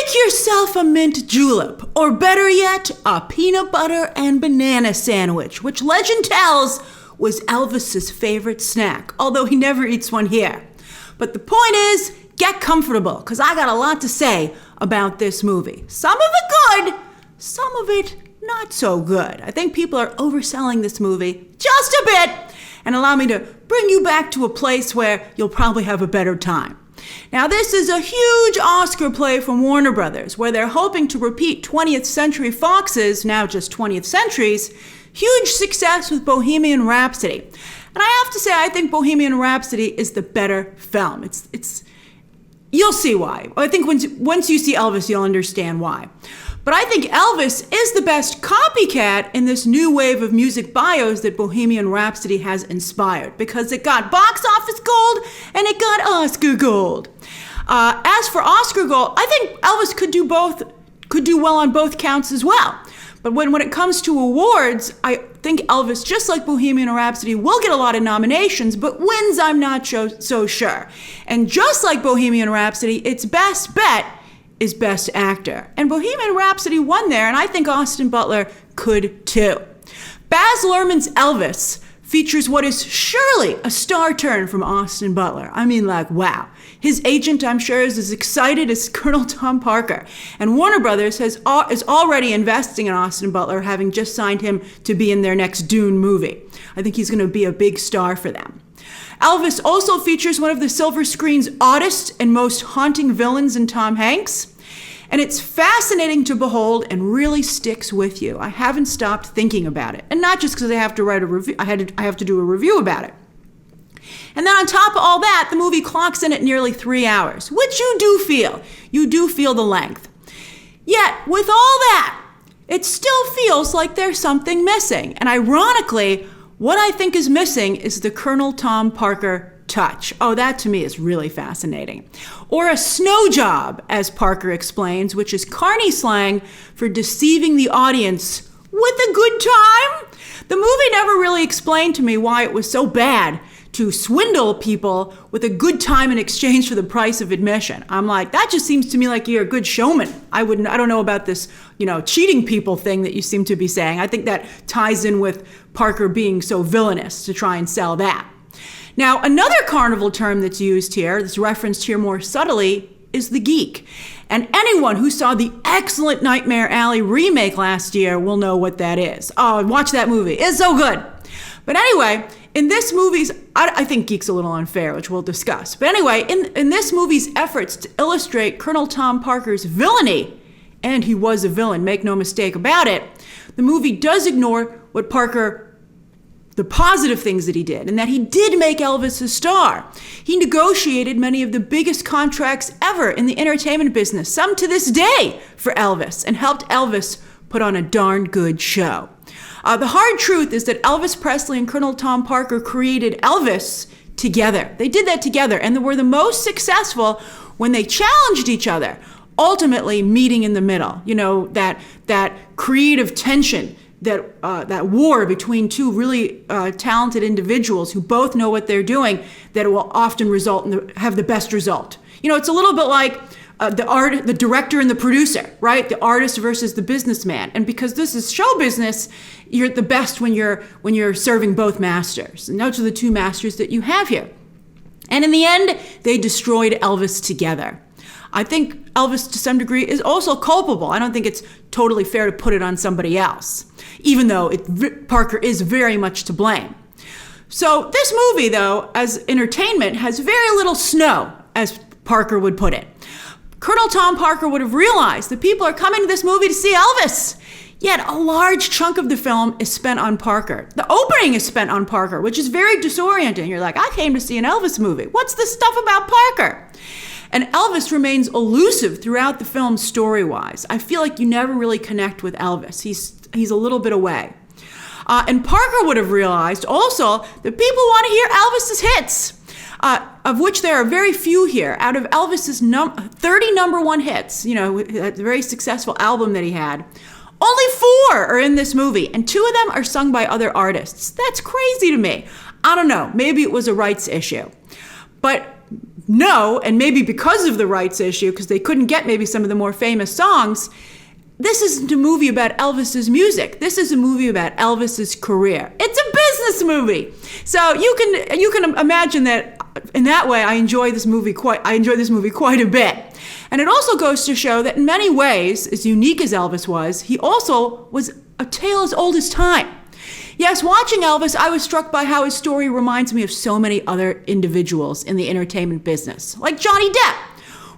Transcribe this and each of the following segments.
Make yourself a mint julep, or better yet, a peanut butter and banana sandwich, which legend tells was Elvis's favorite snack, although he never eats one here. But the point is, get comfortable, because I got a lot to say about this movie. Some of it good, some of it not so good. I think people are overselling this movie just a bit, and allow me to bring you back to a place where you'll probably have a better time. Now, this is a huge Oscar play from Warner Brothers, where they're hoping to repeat 20th Century Fox's, now just 20th Century's, huge success with Bohemian Rhapsody. And I have to say, I think Bohemian Rhapsody is the better film. You'll see why. I think once you see Elvis, you'll understand why. But I think Elvis is the best copycat in this new wave of music bios that Bohemian Rhapsody has inspired, because it got box office gold and it got Oscar gold. As for Oscar gold, I think Elvis could do well on both counts as well. But when it comes to awards, I think Elvis, just like Bohemian Rhapsody, will get a lot of nominations, but wins, I'm not so sure. And just like Bohemian Rhapsody, its best bet is Best Actor. And Bohemian Rhapsody won there, and I think Austin Butler could too. Baz Luhrmann's Elvis features what is surely a star turn from Austin Butler. I mean, like, wow. His agent, I'm sure, is as excited as Col Tom Parker. And Warner Brothers is already investing in Austin Butler, having just signed him to be in their next Dune movie. I think he's going to be a big star for them. Elvis also features one of the silver screen's oddest and most haunting villains in Tom Hanks. And it's fascinating to behold and really sticks with you. I haven't stopped thinking about it. And not just because I have to write a review, I have to do a review about it. And then on top of all that, the movie clocks in at nearly 3 hours, which you do feel. You do feel the length. Yet, with all that, it still feels like there's something missing. And ironically, what I think is missing is the Col Tom Parker touch. Oh, that to me is really fascinating. Or a snow job, as Parker explains, which is carny slang for deceiving the audience with a good time. The movie never really explained to me why it was so bad to swindle people with a good time in exchange for the price of admission. I'm like, that just seems to me like you're a good showman. I don't know about this, cheating people thing that you seem to be saying. I think that ties in with Parker being so villainous to try and sell that. Now, another carnival term that's used here, that's referenced here more subtly, is the geek. And anyone who saw the excellent Nightmare Alley remake last year will know what that is. Oh, watch that movie. It's so good. But anyway, in this movie's, I think geek's a little unfair, which we'll discuss. But anyway, in this movie's efforts to illustrate Col Tom Parker's villainy, and he was a villain, make no mistake about it, the movie does ignore what the positive things that he did, and that he did make Elvis a star. He negotiated many of the biggest contracts ever in the entertainment business, some to this day, for Elvis, and helped Elvis put on a darn good show. The hard truth is that Elvis Presley and Col Tom Parker created Elvis together. They did that together, and they were the most successful when they challenged each other, ultimately meeting in the middle. That creative tension, that war between two really talented individuals who both know what they're doing, that will often have the best result. It's a little bit like the director and the producer, right? The artist versus the businessman. And because this is show business, you're the best when you're serving both masters. And those are the two masters that you have here. And in the end, they destroyed Elvis together. I think Elvis, to some degree, is also culpable. I don't think it's totally fair to put it on somebody else, even though Parker is very much to blame. So this movie, though, as entertainment, has very little snow, as Parker would put it. Col Tom Parker would have realized that people are coming to this movie to see Elvis. Yet a large chunk of the film is spent on Parker. The opening is spent on Parker, which is very disorienting. You're like, I came to see an Elvis movie. What's this stuff about Parker? And Elvis remains elusive throughout the film story-wise. I feel like you never really connect with Elvis. He's a little bit away. And Parker would have realized also that people want to hear Elvis's hits, of which there are very few here. Out of Elvis's 30 number one hits, that very successful album that he had, only 4 are in this movie, and 2 of them are sung by other artists. That's crazy to me. I don't know. Maybe it was a rights issue. But know, and maybe because of the rights issue, because they couldn't get maybe some of the more famous songs, this isn't a movie about Elvis's music. This is a movie about Elvis's career. It's a business movie. So you can imagine that in that way I enjoy this movie quite a bit. And it also goes to show that in many ways, as unique as Elvis was, he also was a tale as old as time. Yes, watching Elvis, I was struck by how his story reminds me of so many other individuals in the entertainment business, like Johnny Depp,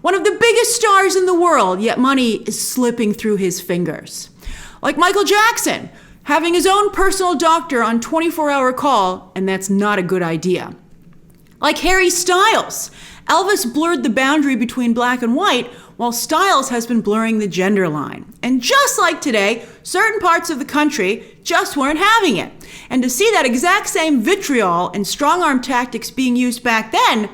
one of the biggest stars in the world, yet money is slipping through his fingers. Like Michael Jackson, having his own personal doctor on 24-hour call, and that's not a good idea. Like Harry Styles, Elvis blurred the boundary between black and white, while Styles has been blurring the gender line. And just like today, certain parts of the country just weren't having it. And to see that exact same vitriol and strong-arm tactics being used back then,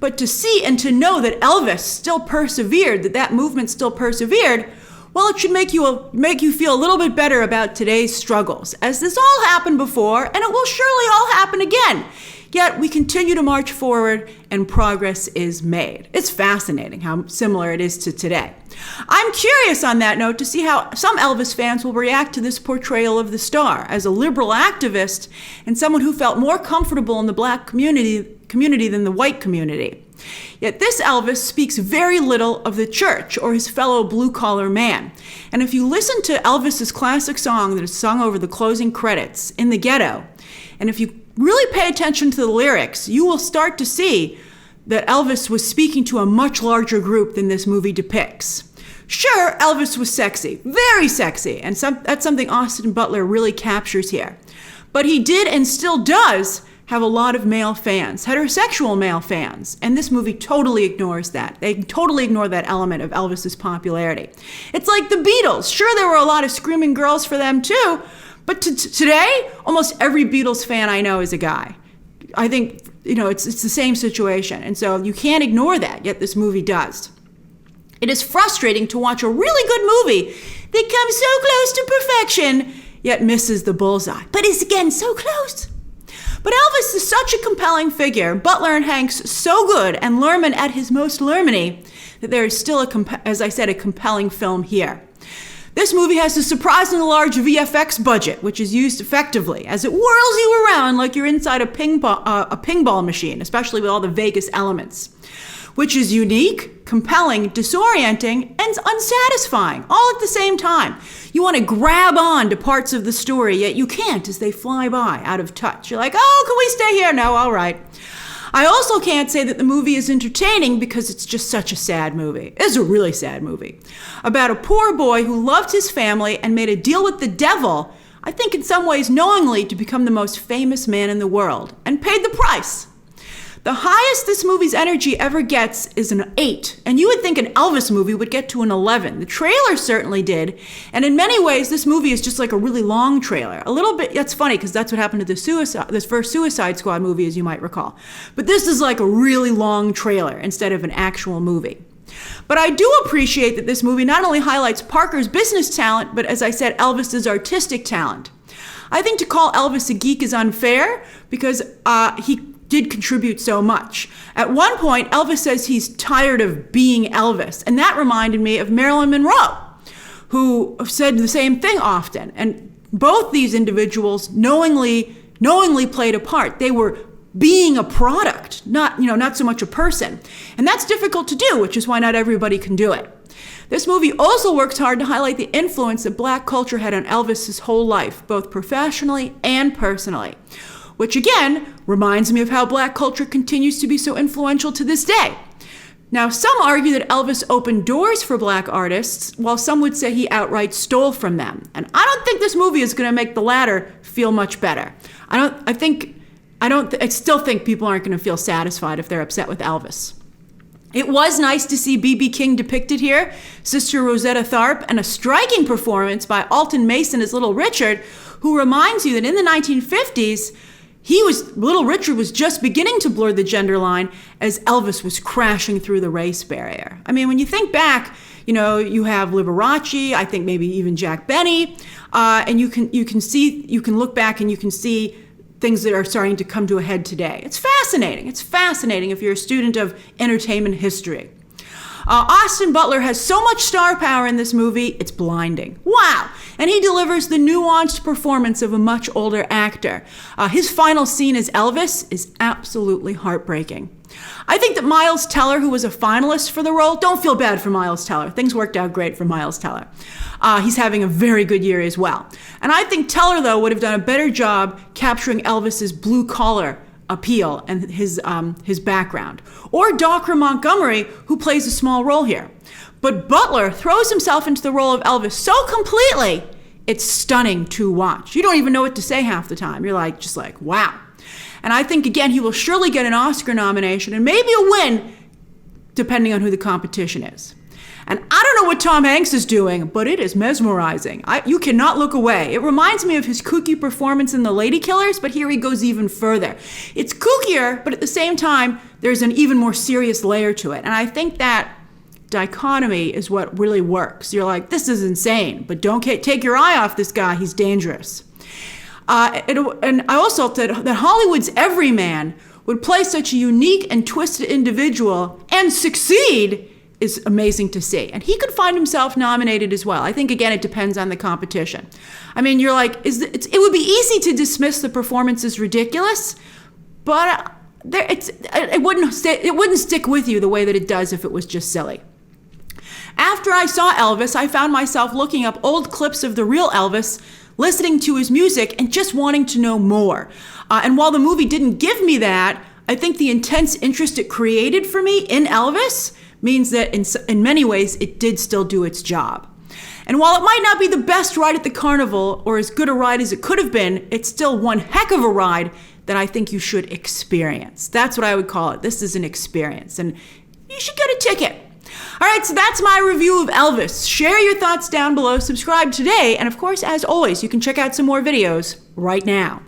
but to see and to know that Elvis still persevered, that movement still persevered, well, it should make you feel a little bit better about today's struggles, as this all happened before, and it will surely all happen again. Yet we continue to march forward and progress is made. It's fascinating how similar it is to today. I'm curious on that note to see how some Elvis fans will react to this portrayal of the star as a liberal activist and someone who felt more comfortable in the black community than the white community. Yet this Elvis speaks very little of the church or his fellow blue-collar man. And if you listen to Elvis's classic song that is sung over the closing credits, In the Ghetto, and if you really pay attention to the lyrics, you will start to see that Elvis was speaking to a much larger group than this movie depicts. Sure, Elvis was sexy, very sexy, and that's something Austin Butler really captures here. But he did and still does have a lot of male fans, heterosexual male fans, and this movie totally ignores that. They totally ignore that element of Elvis's popularity. It's like the Beatles. Sure, there were a lot of screaming girls for them too, but today, almost every Beatles fan I know is a guy. I think, it's the same situation. And so you can't ignore that, yet this movie does. It is frustrating to watch a really good movie that comes so close to perfection, yet misses the bullseye. But is again so close. But Elvis is such a compelling figure, Butler and Hanks so good, and Luhrmann at his most Luhrmann-y, that there is still, a compelling film here. This movie has a surprisingly large VFX budget, which is used effectively as it whirls you around like you're inside a pinball machine, especially with all the Vegas elements, which is unique, compelling, disorienting, and unsatisfying, all at the same time. You want to grab on to parts of the story, yet you can't as they fly by out of touch. You're like, oh, can we stay here? No, all right. I also can't say that the movie is entertaining because it's just such a sad movie. It's a really sad movie about a poor boy who loved his family and made a deal with the devil, I think in some ways knowingly, to become the most famous man in the world, and paid the price. The highest this movie's energy ever gets is an 8, and you would think an Elvis movie would get to an 11. The trailer certainly did, and in many ways this movie is just like a really long trailer. A little bit, that's funny because that's what happened to this first Suicide Squad movie, as you might recall. But this is like a really long trailer instead of an actual movie. But I do appreciate that this movie not only highlights Parker's business talent, but as I said, Elvis's artistic talent. I think to call Elvis a geek is unfair because he did contribute so much. At one point, Elvis says he's tired of being Elvis, and that reminded me of Marilyn Monroe, who said the same thing often. And both these individuals knowingly played a part. They were being a product, not so much a person. And that's difficult to do, which is why not everybody can do it. This movie also works hard to highlight the influence that black culture had on Elvis his whole life, both professionally and personally, which again reminds me of how black culture continues to be so influential to this day. Now, some argue that Elvis opened doors for black artists, while some would say he outright stole from them. And I don't think this movie is going to make the latter feel much better. I still think people aren't going to feel satisfied if they're upset with Elvis. It was nice to see B.B. King depicted here, Sister Rosetta Tharpe, and a striking performance by Alton Mason as Little Richard, who reminds you that in the 1950s, Little Richard was just beginning to blur the gender line as Elvis was crashing through the race barrier. I mean, when you think back, you have Liberace, I think maybe even Jack Benny, and you can look back and you can see things that are starting to come to a head today. It's fascinating. It's fascinating if you're a student of entertainment history. Austin Butler has so much star power in this movie, it's blinding. Wow! And he delivers the nuanced performance of a much older actor. His final scene as Elvis is absolutely heartbreaking. I think that Miles Teller, who was a finalist for the role, don't feel bad for Miles Teller. Things worked out great for Miles Teller. He's having a very good year as well. And I think Teller, though, would have done a better job capturing Elvis's blue-collar appeal and his background. Or Dr. Montgomery, who plays a small role here. But Butler throws himself into the role of Elvis so completely, it's stunning to watch. You don't even know what to say half the time. You're just like, wow. And I think, again, he will surely get an Oscar nomination and maybe a win, depending on who the competition is. And I don't know what Tom Hanks is doing, but it is mesmerizing. You cannot look away. It reminds me of his kooky performance in The Lady Killers, but here he goes even further. It's kookier, but at the same time, there's an even more serious layer to it. And I think that dichotomy is what really works. You're like, this is insane, but don't take your eye off this guy. He's dangerous. And I also thought that Hollywood's everyman would play such a unique and twisted individual and succeed is amazing to see. And he could find himself nominated as well. I think, again, it depends on the competition. I mean, you're like, it would be easy to dismiss the performance as ridiculous, but it wouldn't stick with you the way that it does if it was just silly. After I saw Elvis, I found myself looking up old clips of the real Elvis, listening to his music, and just wanting to know more. And while the movie didn't give me that, I think the intense interest it created for me in Elvis means that in many ways it did still do its job. And while it might not be the best ride at the carnival or as good a ride as it could have been, it's still one heck of a ride that I think you should experience. That's what I would call it. This is an experience, and you should get a ticket. All right, so that's my review of Elvis. Share your thoughts down below, subscribe today, and of course, as always, you can check out some more videos right now.